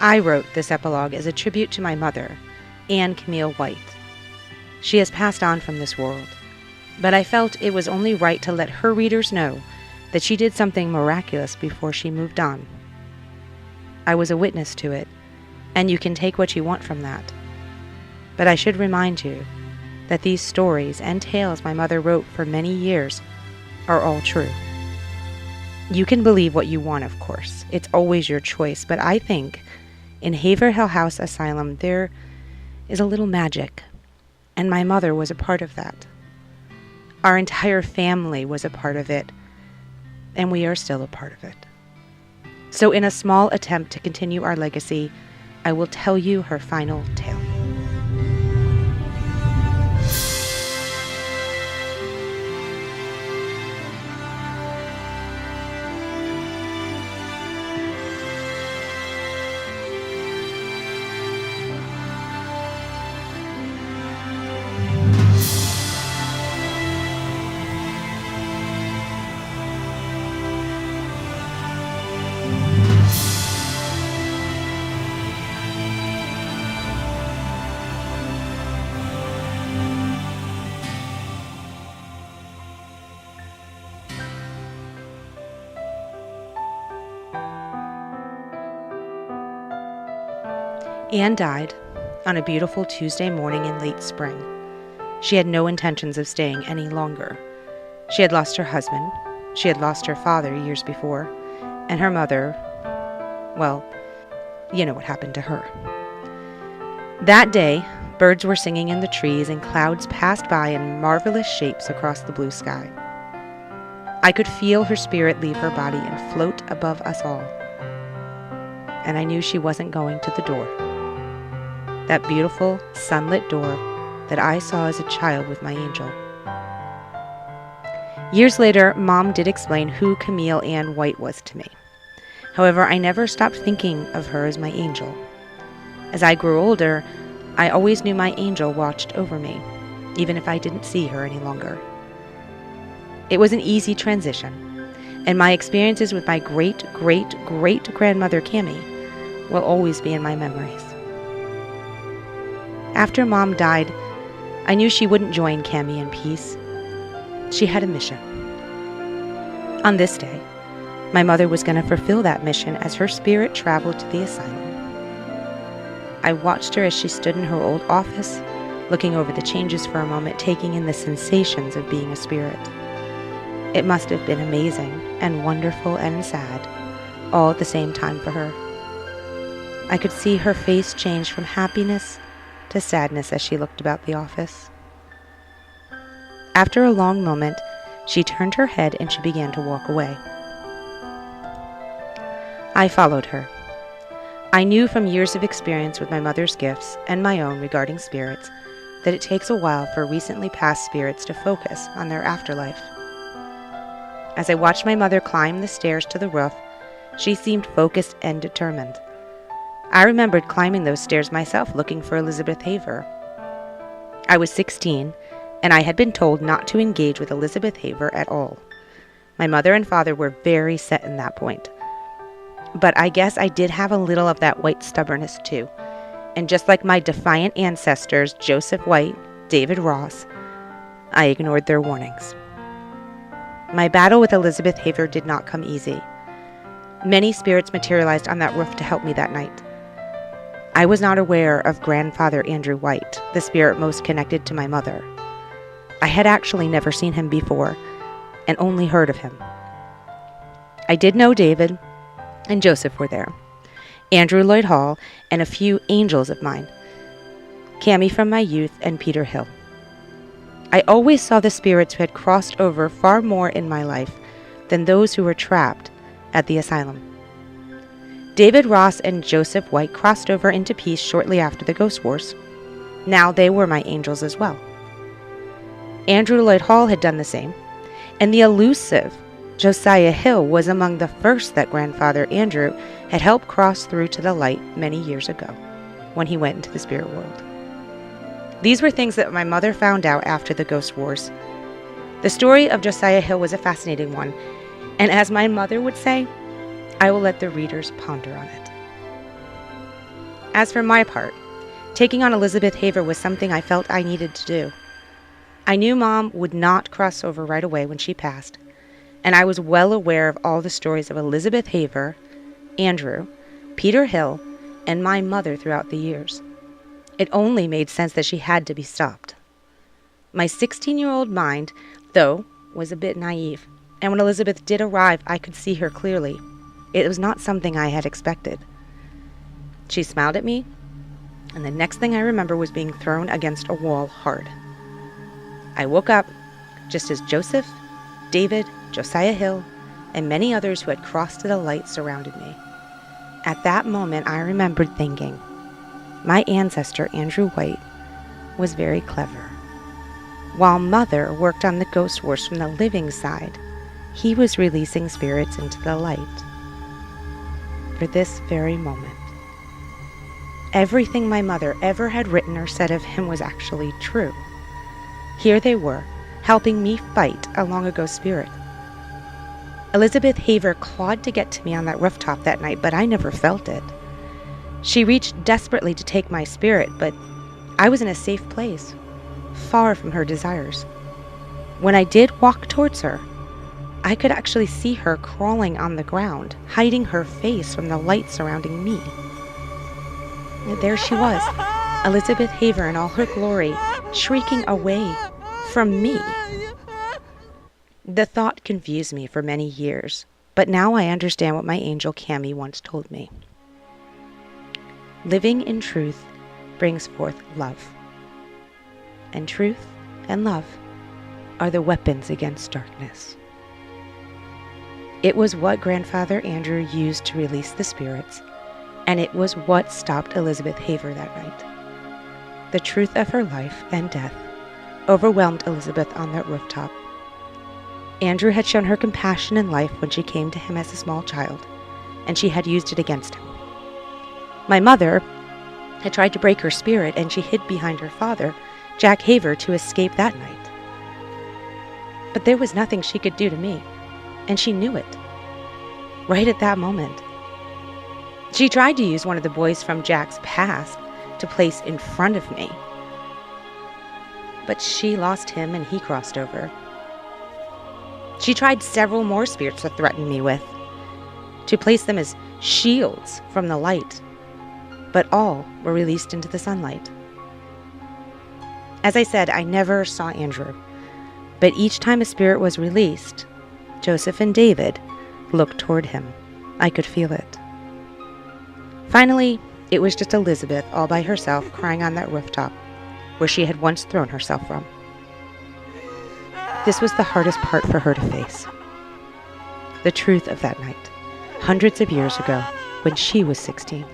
I wrote this epilogue as a tribute to my mother, Anne Camille White. She has passed on from this world, but I felt it was only right to let her readers know that she did something miraculous before she moved on. I was a witness to it, and you can take what you want from that. But I should remind you that these stories and tales my mother wrote for many years are all true. You can believe what you want, of course. It's always your choice, but I think in Haverhill House Asylum there is a little magic, and my mother was a part of that. Our entire family was a part of it, and we are still a part of it. So in a small attempt to continue our legacy, I will tell you her final tale. Anne died on a beautiful Tuesday morning in late spring. She had no intentions of staying any longer. She had lost her husband, she had lost her father years before, and her mother, well, you know what happened to her. That day, birds were singing in the trees and clouds passed by in marvelous shapes across the blue sky. I could feel her spirit leave her body and float above us all. And I knew she wasn't going to the door. That beautiful, sunlit door that I saw as a child with my angel. Years later, Mom did explain who Camille Ann White was to me. However, I never stopped thinking of her as my angel. As I grew older, I always knew my angel watched over me, even if I didn't see her any longer. It was an easy transition, and my experiences with my great-great-great-grandmother Cammie will always be in my memories. After Mom died, I knew she wouldn't join Cammie in peace. She had a mission. On this day, my mother was going to fulfill that mission as her spirit traveled to the asylum. I watched her as she stood in her old office, looking over the changes for a moment, taking in the sensations of being a spirit. It must have been amazing and wonderful and sad, all at the same time for her. I could see her face change from happiness to sadness as she looked about the office. After a long moment, she turned her head and she began to walk away. I followed her. I knew from years of experience with my mother's gifts and my own regarding spirits that it takes a while for recently passed spirits to focus on their afterlife. As I watched my mother climb the stairs to the roof, she seemed focused and determined. I remembered climbing those stairs myself looking for Elizabeth Haver. I was 16, and I had been told not to engage with Elizabeth Haver at all. My mother and father were very set in that point. But I guess I did have a little of that White stubbornness too. And just like my defiant ancestors, Joseph White, David Ross, I ignored their warnings. My battle with Elizabeth Haver did not come easy. Many spirits materialized on that roof to help me that night. I was not aware of Grandfather Andrew White, the spirit most connected to my mother. I had actually never seen him before, and only heard of him. I did know David and Joseph were there, Andrew Lloyd Hall, and a few angels of mine, Cammie from my youth and Peter Hill. I always saw the spirits who had crossed over far more in my life than those who were trapped at the asylum. David Ross and Joseph White crossed over into peace shortly after the Ghost Wars. Now they were my angels as well. Andrew Lloyd Hall had done the same, and the elusive Josiah Hill was among the first that Grandfather Andrew had helped cross through to the light many years ago, when he went into the spirit world. These were things that my mother found out after the Ghost Wars. The story of Josiah Hill was a fascinating one, and as my mother would say, I will let the readers ponder on it. As for my part, taking on Elizabeth Haver was something I felt I needed to do. I knew Mom would not cross over right away when she passed, and I was well aware of all the stories of Elizabeth Haver, Andrew, Peter Hill, and my mother throughout the years. It only made sense that she had to be stopped. My 16-year-old mind, though, was a bit naive, and when Elizabeth did arrive, I could see her clearly. It was not something I had expected. She smiled at me, and the next thing I remember was being thrown against a wall hard. I woke up just as Joseph, David, Josiah Hill, and many others who had crossed to the light surrounded me. At that moment, I remembered thinking, my ancestor, Andrew White, was very clever. While Mother worked on the ghost wars from the living side, he was releasing spirits into the light. For this very moment. Everything my mother ever had written or said of him was actually true. Here they were, helping me fight a long-ago spirit. Elizabeth Haver clawed to get to me on that rooftop that night, but I never felt it. She reached desperately to take my spirit, but I was in a safe place, far from her desires. When I did walk towards her, I could actually see her crawling on the ground, hiding her face from the light surrounding me. There she was, Elizabeth Haver in all her glory, shrieking away from me. The thought confused me for many years, but now I understand what my angel Cami once told me. Living in truth brings forth love, and truth and love are the weapons against darkness. It was what Grandfather Andrew used to release the spirits, and it was what stopped Elizabeth Haver that night. The truth of her life and death overwhelmed Elizabeth on that rooftop. Andrew had shown her compassion in life when she came to him as a small child, and she had used it against him. My mother had tried to break her spirit, and she hid behind her father, Jack Haver, to escape that night. But there was nothing she could do to me, and she knew it. Right at that moment. She tried to use one of the boys from Jack's past to place in front of me. But she lost him and he crossed over. She tried several more spirits to threaten me with, to place them as shields from the light, but all were released into the sunlight. As I said, I never saw Andrew, but each time a spirit was released, Joseph and David looked toward him. I could feel it. Finally, it was just Elizabeth all by herself crying on that rooftop where she had once thrown herself from. This was the hardest part for her to face. The truth of that night, hundreds of years ago, when she was 16.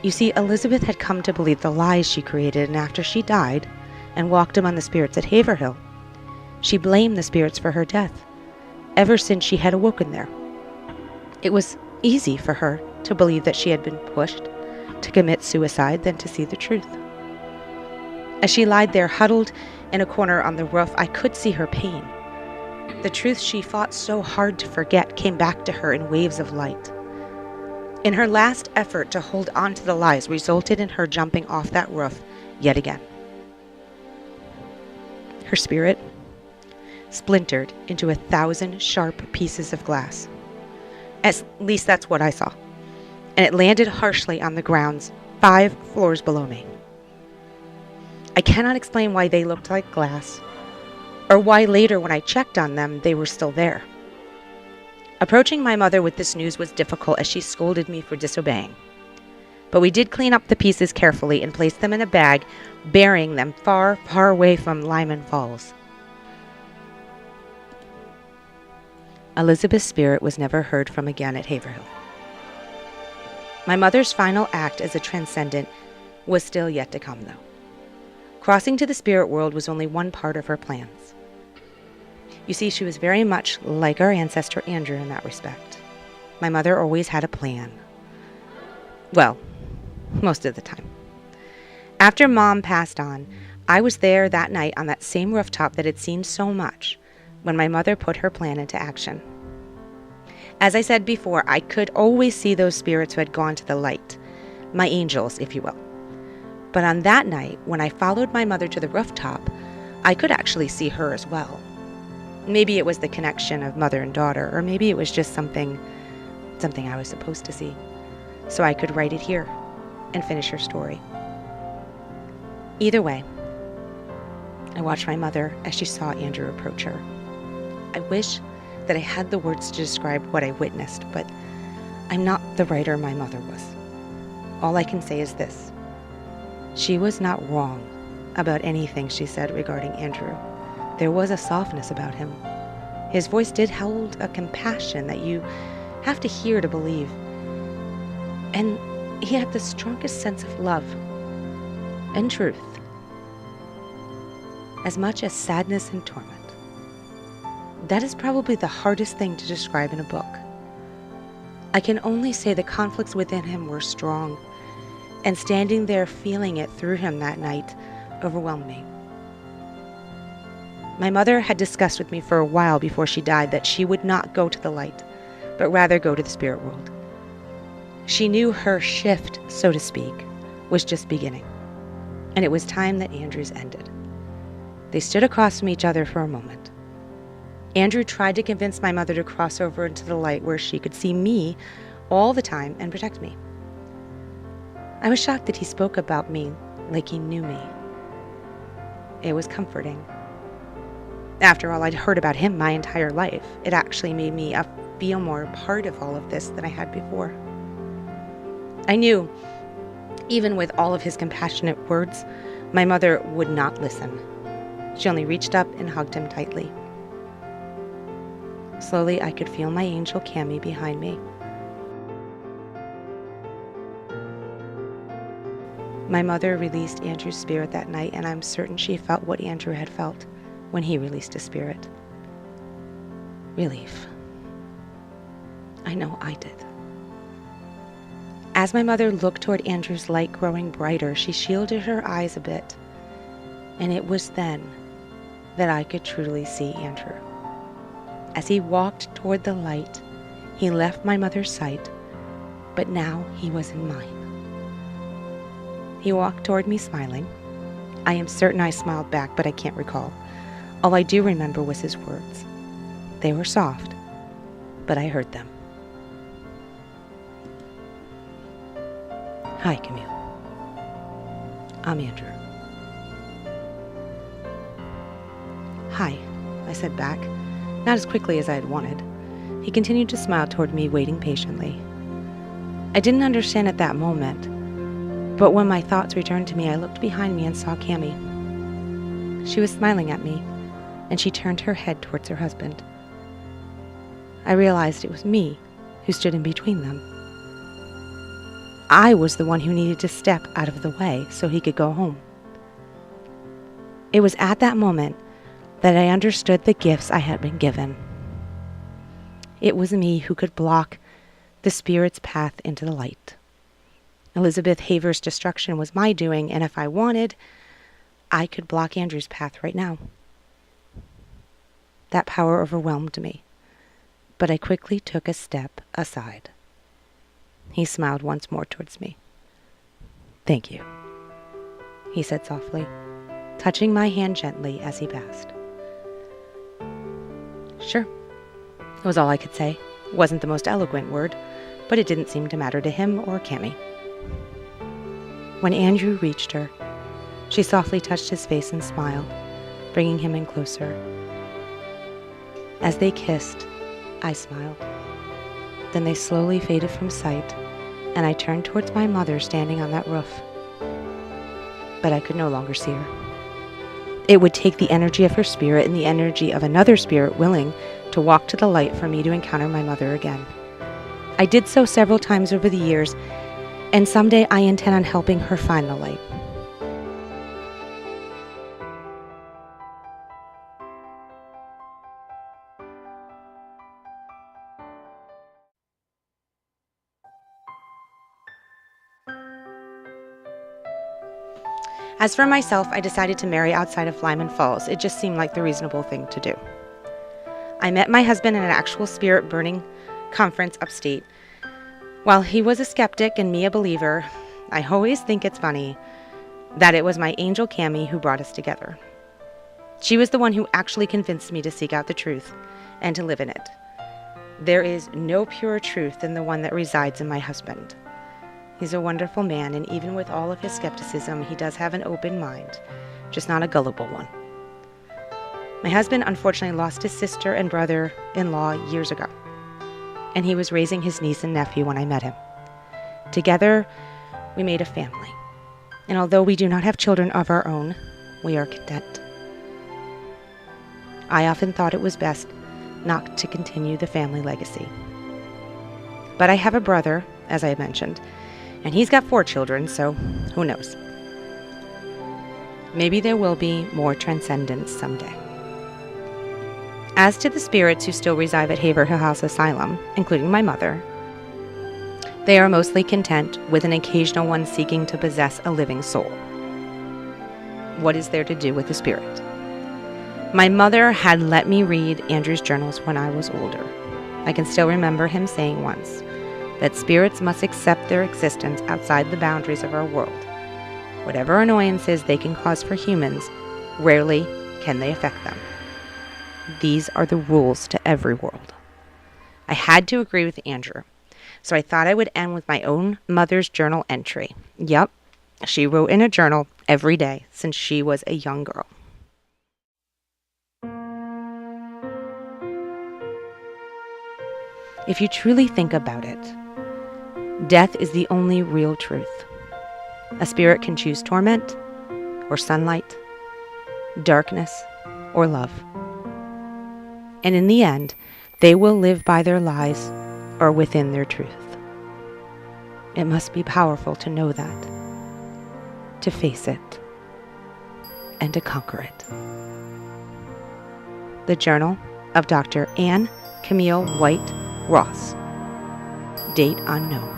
You see, Elizabeth had come to believe the lies she created, and after she died and walked among the spirits at Haverhill, she blamed the spirits for her death, ever since she had awoken there. It was easy for her to believe that she had been pushed to commit suicide than to see the truth. As she lied there, huddled in a corner on the roof, I could see her pain. The truth she fought so hard to forget came back to her in waves of light. In her last effort to hold on to the lies resulted in her jumping off that roof yet again. Her spirit splintered into 1,000 sharp pieces of glass. At least that's what I saw. And it landed harshly on the grounds 5 floors below me. I cannot explain why they looked like glass, or why later when I checked on them, they were still there. Approaching my mother with this news was difficult as she scolded me for disobeying. But we did clean up the pieces carefully and place them in a bag, burying them far, far away from Lyman Falls. Elizabeth's spirit was never heard from again at Haverhill. My mother's final act as a transcendent was still yet to come, though. Crossing to the spirit world was only one part of her plans. You see, she was very much like our ancestor Andrew in that respect. My mother always had a plan. Well, most of the time. After Mom passed on, I was there that night on that same rooftop that had seen so much when my mother put her plan into action. As I said before, I could always see those spirits who had gone to the light, my angels, if you will. But on that night, when I followed my mother to the rooftop, I could actually see her as well. Maybe it was the connection of mother and daughter, or maybe it was just something I was supposed to see. So I could write it here and finish her story. Either way, I watched my mother as she saw Andrew approach her. I wish that I had the words to describe what I witnessed, but I'm not the writer my mother was. All I can say is this: she was not wrong about anything she said regarding Andrew. There was a softness about him. His voice did hold a compassion that you have to hear to believe. And he had the strongest sense of love and truth, as much as sadness and torment. That is probably the hardest thing to describe in a book. I can only say the conflicts within him were strong, and standing there feeling it through him that night overwhelmed me. My mother had discussed with me for a while before she died that she would not go to the light, but rather go to the spirit world. She knew her shift, so to speak, was just beginning, and it was time that Andrew's ended. They stood across from each other for a moment. Andrew tried to convince my mother to cross over into the light where she could see me all the time and protect me. I was shocked that he spoke about me like he knew me. It was comforting. After all, I'd heard about him my entire life. It actually made me feel more a part of all of this than I had before. I knew, even with all of his compassionate words, my mother would not listen. She only reached up and hugged him tightly. Slowly, I could feel my angel Cammie behind me. My mother released Andrew's spirit that night, and I'm certain she felt what Andrew had felt when he released his spirit. Relief. I know I did. As my mother looked toward Andrew's light growing brighter, she shielded her eyes a bit, and it was then that I could truly see Andrew. As he walked toward the light, he left my mother's sight, but now he was in mine. He walked toward me smiling. I am certain I smiled back, but I can't recall. All I do remember was his words. They were soft, but I heard them. Hi, Camille. I'm Andrew. Hi, I said back, not as quickly as I had wanted. He continued to smile toward me, waiting patiently. I didn't understand at that moment, but when my thoughts returned to me, I looked behind me and saw Cammie. She was smiling at me, and she turned her head towards her husband. I realized it was me who stood in between them. I was the one who needed to step out of the way so he could go home. It was at that moment that I understood the gifts I had been given. It was me who could block the spirit's path into the light. Elizabeth Haver's destruction was my doing, and if I wanted, I could block Andrew's path right now. That power overwhelmed me, but I quickly took a step aside. He smiled once more towards me. Thank you, he said softly, touching my hand gently as he passed. Sure, it was all I could say. It wasn't the most eloquent word, but it didn't seem to matter to him or Cammie. When Andrew reached her, she softly touched his face and smiled, bringing him in closer. As they kissed, I smiled. Then they slowly faded from sight, and I turned towards my mother standing on that roof. But I could no longer see her. It would take the energy of her spirit and the energy of another spirit willing to walk to the light for me to encounter my mother again. I did so several times over the years, and someday I intend on helping her find the light. As for myself, I decided to marry outside of Lyman Falls. It just seemed like the reasonable thing to do. I met my husband at an actual spirit burning conference upstate. While he was a skeptic and me a believer, I always think it's funny that it was my angel Cami who brought us together. She was the one who actually convinced me to seek out the truth and to live in it. There is no purer truth than the one that resides in my husband. He's a wonderful man, and even with all of his skepticism, he does have an open mind, just not a gullible one. My husband unfortunately lost his sister and brother-in-law years ago, and he was raising his niece and nephew when I met him. Together, we made a family, and although we do not have children of our own, we are content. I often thought it was best not to continue the family legacy. But I have a brother, as I mentioned, and he's got 4 children, so who knows? Maybe there will be more transcendence someday. As to the spirits who still reside at Haverhill House Asylum, including my mother, they are mostly content with an occasional one seeking to possess a living soul. What is there to do with the spirit? My mother had let me read Andrew's journals when I was older. I can still remember him saying once that spirits must accept their existence outside the boundaries of our world. Whatever annoyances they can cause for humans, rarely can they affect them. These are the rules to every world. I had to agree with Andrew, so I thought I would end with my own mother's journal entry. Yep, she wrote in a journal every day since she was a young girl. If you truly think about it, death is the only real truth. A spirit can choose torment or sunlight, darkness or love. And in the end, they will live by their lies or within their truth. It must be powerful to know that, to face it, and to conquer it. The Journal of Dr. Anne Camille White Ross. Date unknown.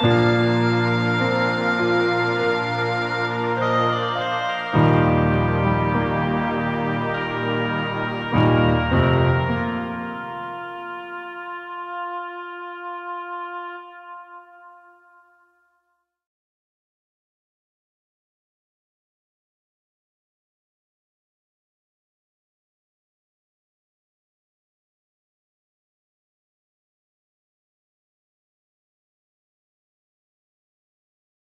Bye.